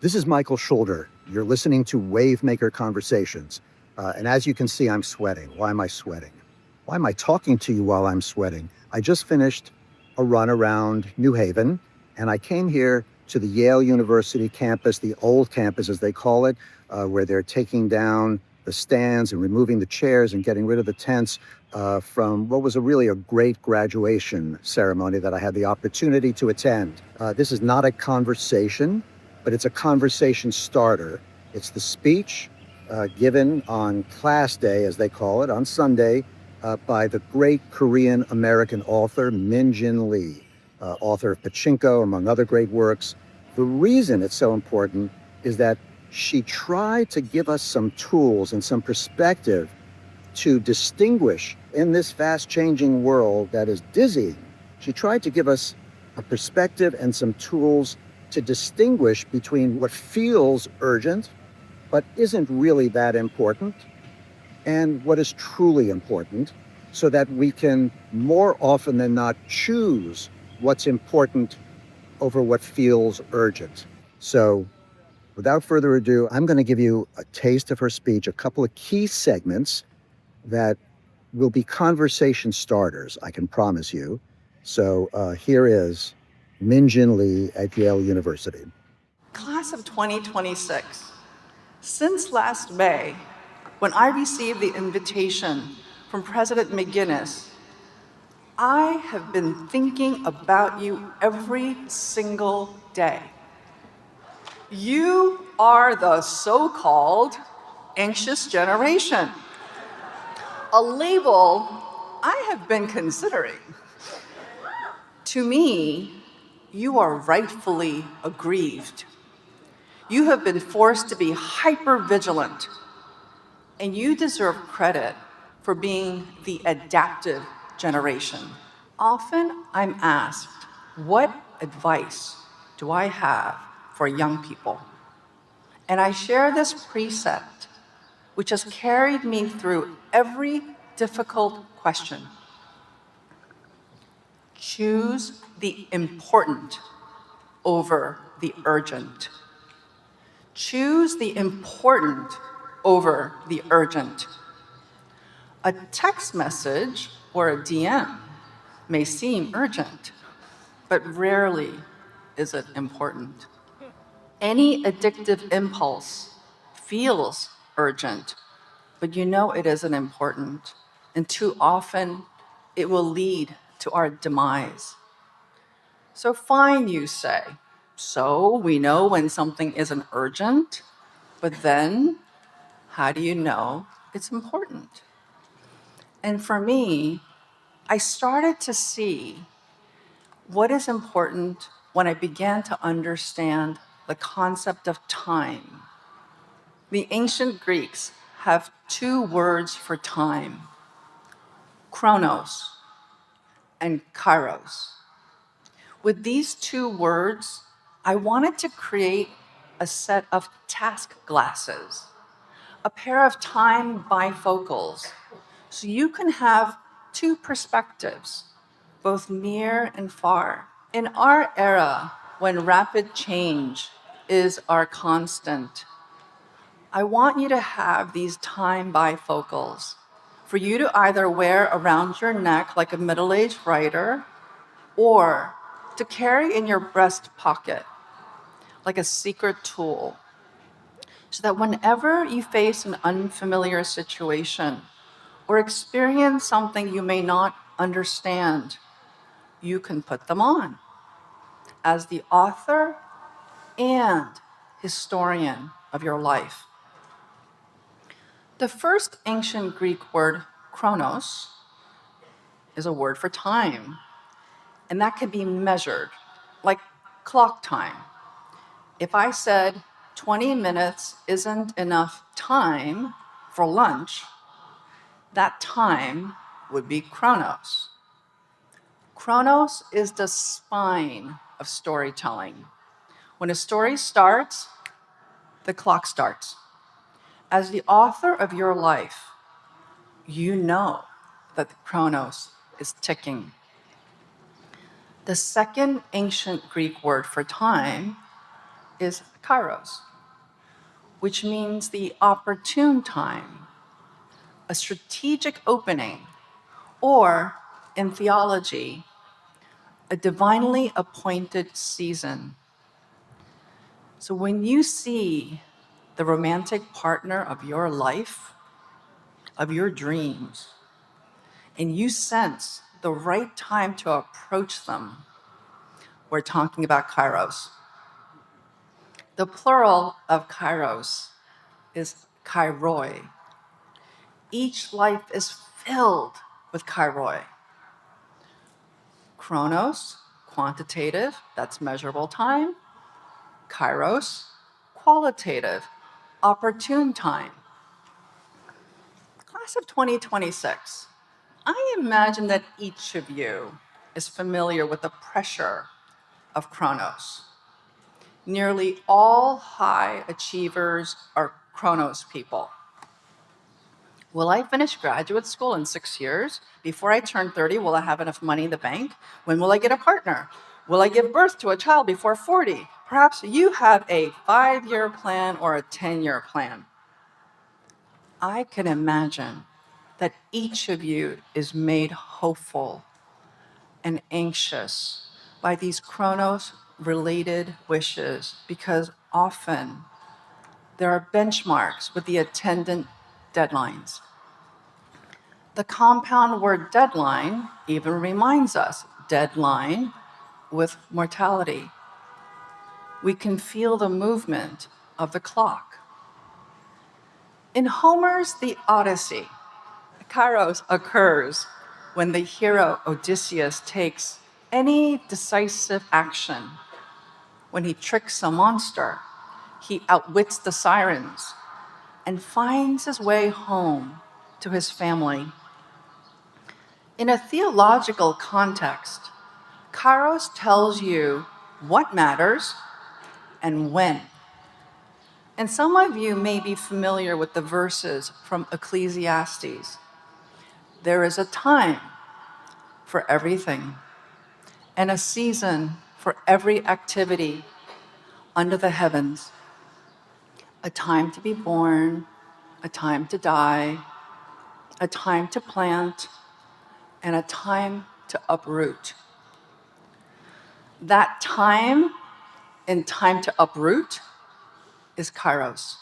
This is Michael Schulder. You're listening to Wavemaker Conversations. And as you can see, I'm sweating. Why am I sweating? Why am I talking to you while I'm sweating? I just finished a run around New Haven, and I came here to the Yale University campus, the old campus as they call it, where they're taking down the stands and removing the chairs and getting rid of the tents from what was really a great graduation ceremony that I had the opportunity to attend. This is not a conversation, but it's a conversation starter. It's the speech given on class day, as they call it, on Sunday, by the great Korean-American author, Jin Lee, author of Pachinko, among other great works. The reason it's so important is that she tried to give us some tools and some perspective to distinguish in this fast-changing world that is dizzying. She tried to give us a perspective and some tools to distinguish between what feels urgent but isn't really that important and what is truly important, so that we can more often than not choose what's important over what feels urgent. So without further ado, I'm going to give you a taste of her speech, a couple of key segments that will be conversation starters, I can promise you. So here is Jin Lee at Yale University. Class of 2026. Since last May, when I received the invitation from President McGuinness, I have been thinking about you every single day. You are the so-called anxious generation, a label I have been considering. To me, you are rightfully aggrieved. You have been forced to be hyper-vigilant, and you deserve credit for being the adaptive generation. Often I'm asked, what advice do I have for young people? And I share this precept, which has carried me through every difficult question. Choose the important over the urgent. Choose the important over the urgent. A text message or a DM may seem urgent, but rarely is it important. Any addictive impulse feels urgent, but you know it isn't important, and too often it will lead to our demise. So fine, you say. So we know when something isn't urgent, but then how do you know it's important? And for me, I started to see what is important when I began to understand the concept of time. The ancient Greeks have two words for time, chronos and kairos. With these two words, I wanted to create a set of task glasses, a pair of time bifocals, so you can have two perspectives, both near and far. In our era, when rapid change is our constant, I want you to have these time bifocals for you to either wear around your neck like a middle-aged writer, or to carry in your breast pocket like a secret tool, so that whenever you face an unfamiliar situation or experience something you may not understand, you can put them on as the author and historian of your life. The first ancient Greek word, chronos, is a word for time, and that can be measured, like clock time. If I said 20 minutes isn't enough time for lunch, that time would be chronos. Chronos is the spine of storytelling. When a story starts, the clock starts. As the author of your life, you know that the chronos is ticking. The second ancient Greek word for time is kairos, which means the opportune time, a strategic opening, or in theology, a divinely appointed season. So when you see the romantic partner of your life, of your dreams, and you sense the right time to approach them, we're talking about kairos. The plural of kairos is kairoi. Each life is filled with kairoi. Chronos, quantitative, that's measurable time. Kairos, qualitative, opportune time. Class of 2026, I imagine that each of you is familiar with the pressure of Chronos. Nearly all high achievers are Chronos people. Will I finish graduate school in 6 years? Before I turn 30, will I have enough money in the bank? When will I get a partner? Will I give birth to a child before 40? Perhaps you have a 5-year plan or a 10-year plan. I can imagine that each of you is made hopeful and anxious by these Chronos-related wishes because often there are benchmarks with the attendant deadlines. The compound word deadline even reminds us deadline with mortality. We can feel the movement of the clock. In Homer's The Odyssey, Kairos occurs when the hero Odysseus takes any decisive action. When he tricks a monster, he outwits the sirens and finds his way home to his family. In a theological context, Kairos tells you what matters and when. And some of you may be familiar with the verses from Ecclesiastes. There is a time for everything and a season for every activity under the heavens. A time to be born, a time to die, a time to plant, and a time to uproot. That time and time to uproot is kairos.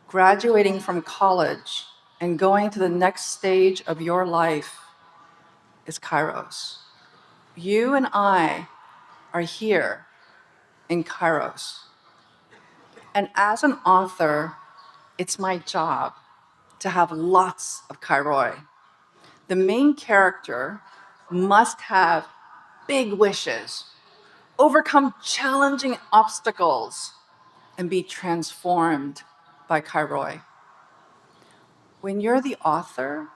Graduating from college and going to the next stage of your life is kairos. You and I are here in kairos. And as an author, it's my job to have lots of kairoi. The main character must have big wishes, overcome challenging obstacles, and be transformed by kairoi. When you're the author,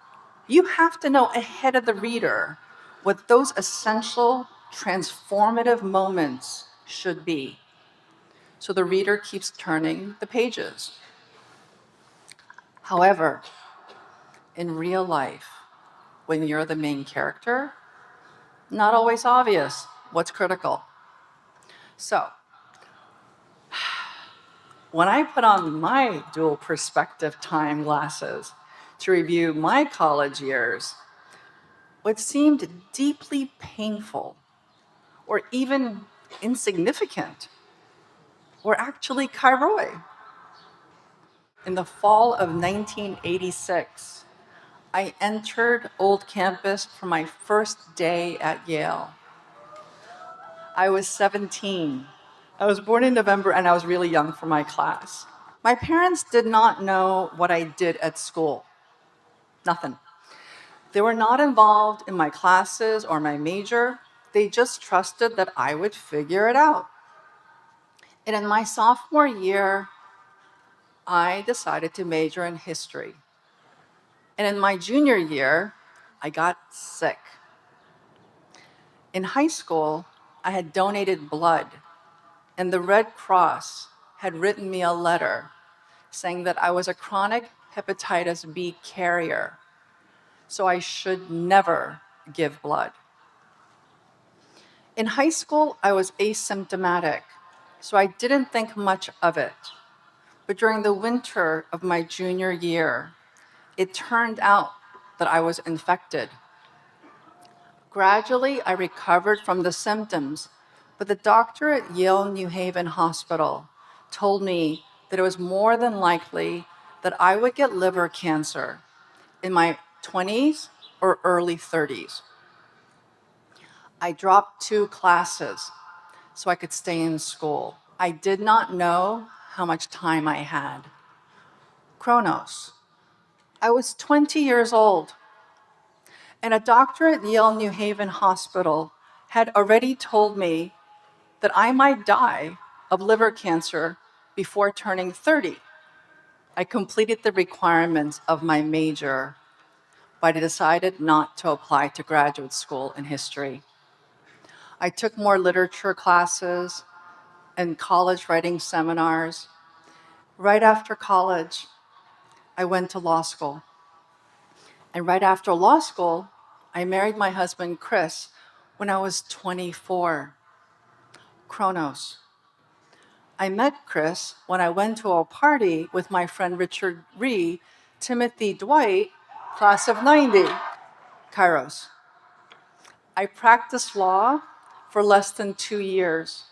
you have to know ahead of the reader what those essential transformative moments should be. So the reader keeps turning the pages. However, in real life, when you're the main character, not always obvious what's critical. So, when I put on my dual perspective time glasses to review my college years, what seemed deeply painful or even insignificant were actually kairoi. In the fall of 1986, I entered Old Campus for my first day at Yale. I was 17. I was born in November and I was really young for my class. My parents did not know what I did at school. Nothing. They were not involved in my classes or my major. They just trusted that I would figure it out. And in my sophomore year, I decided to major in history. And in my junior year, I got sick. In high school, I had donated blood, and the Red Cross had written me a letter saying that I was a chronic hepatitis B carrier, so I should never give blood. In high school, I was asymptomatic, so I didn't think much of it. But during the winter of my junior year, it turned out that I was infected. Gradually, I recovered from the symptoms, but the doctor at Yale New Haven Hospital told me that it was more than likely that I would get liver cancer in my 20s or early 30s. I dropped 2 classes so I could stay in school. I did not know how much time I had. Chronos. I was 20 years old, and a doctor at Yale New Haven Hospital had already told me that I might die of liver cancer before turning 30. I completed the requirements of my major, but I decided not to apply to graduate school in history. I took more literature classes and college writing seminars. Right after college, I went to law school. And right after law school, I married my husband, Chris, when I was 24. Chronos. I met Chris when I went to a party with my friend Richard Ree, Timothy Dwight, class of 90. Kairos. I practiced law for less than 2 years,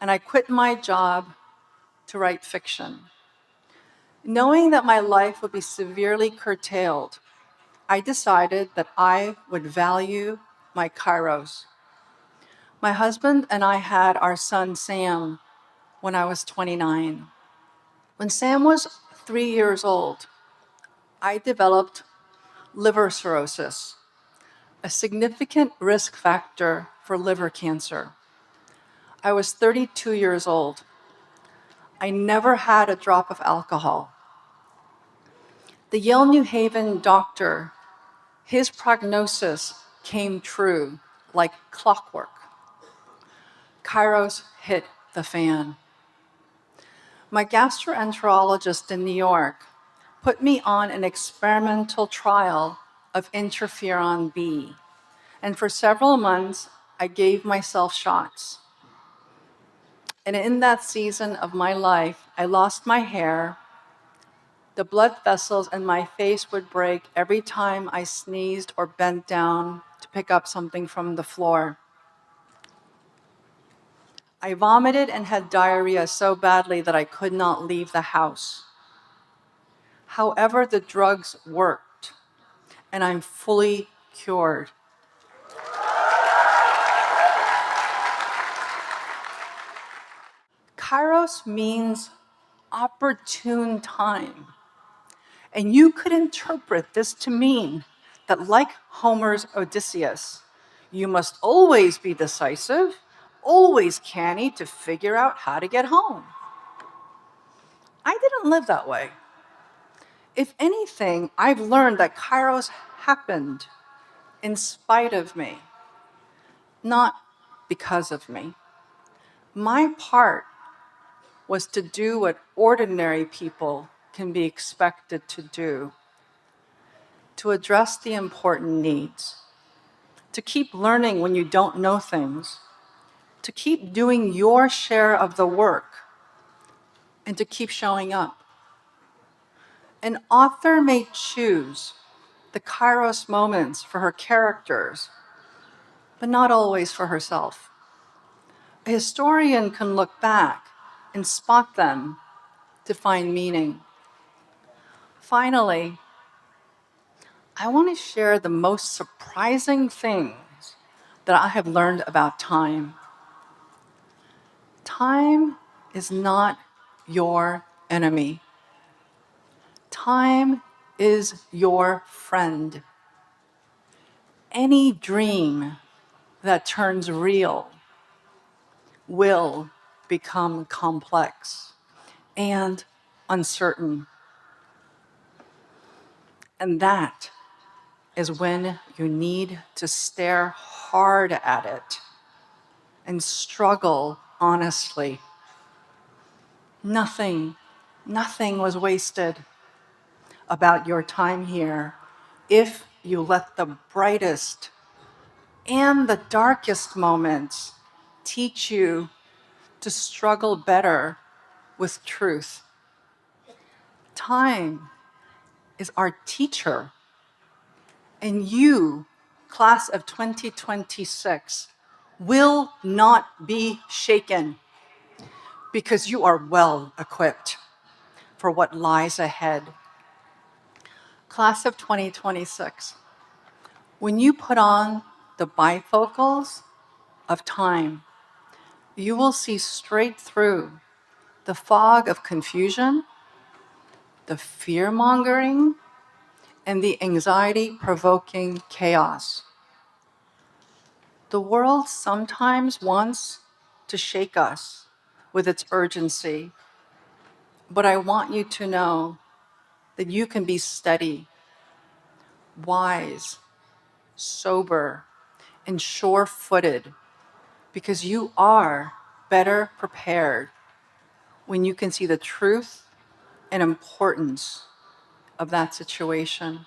and I quit my job to write fiction. Knowing that my life would be severely curtailed, I decided that I would value my kairos. My husband and I had our son Sam when I was 29. When Sam was 3 years old, I developed liver cirrhosis, a significant risk factor for liver cancer. I was 32 years old. I never had a drop of alcohol. The Yale New Haven doctor, his prognosis came true like clockwork. Kairos hit the fan. My gastroenterologist in New York put me on an experimental trial of interferon B, and for several months, I gave myself shots. And in that season of my life, I lost my hair. The blood vessels in my face would break every time I sneezed or bent down to pick up something from the floor. I vomited and had diarrhea so badly that I could not leave the house. However, the drugs worked, and I'm fully cured. Kairos means opportune time. And you could interpret this to mean that, like Homer's Odysseus, you must always be decisive, always canny to figure out how to get home. I didn't live that way. If anything, I've learned that Kairos happened in spite of me, not because of me. My part was to do what ordinary people can be expected to do, to address the important needs, to keep learning when you don't know things, to keep doing your share of the work, and to keep showing up. An author may choose the Kairos moments for her characters, but not always for herself. A historian can look back and spot them to find meaning. Finally, I want to share the most surprising things that I have learned about time. Time is not your enemy. Time is your friend. Any dream that turns real will become complex and uncertain. And that is when you need to stare hard at it and struggle honestly. Nothing was wasted about your time here if you let the brightest and the darkest moments teach you to struggle better with truth. Time is our teacher. And you, class of 2026, will not be shaken because you are well equipped for what lies ahead. Class of 2026, when you put on the bifocals of time, you will see straight through the fog of confusion, the fear-mongering, and the anxiety-provoking chaos. The world sometimes wants to shake us with its urgency, but I want you to know that you can be steady, wise, sober, and sure-footed because you are better prepared when you can see the truth and importance of that situation.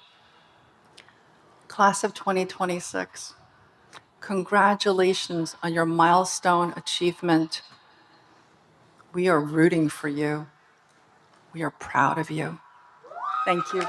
Class of 2026, congratulations on your milestone achievement. We are rooting for you. We are proud of you. Thank you.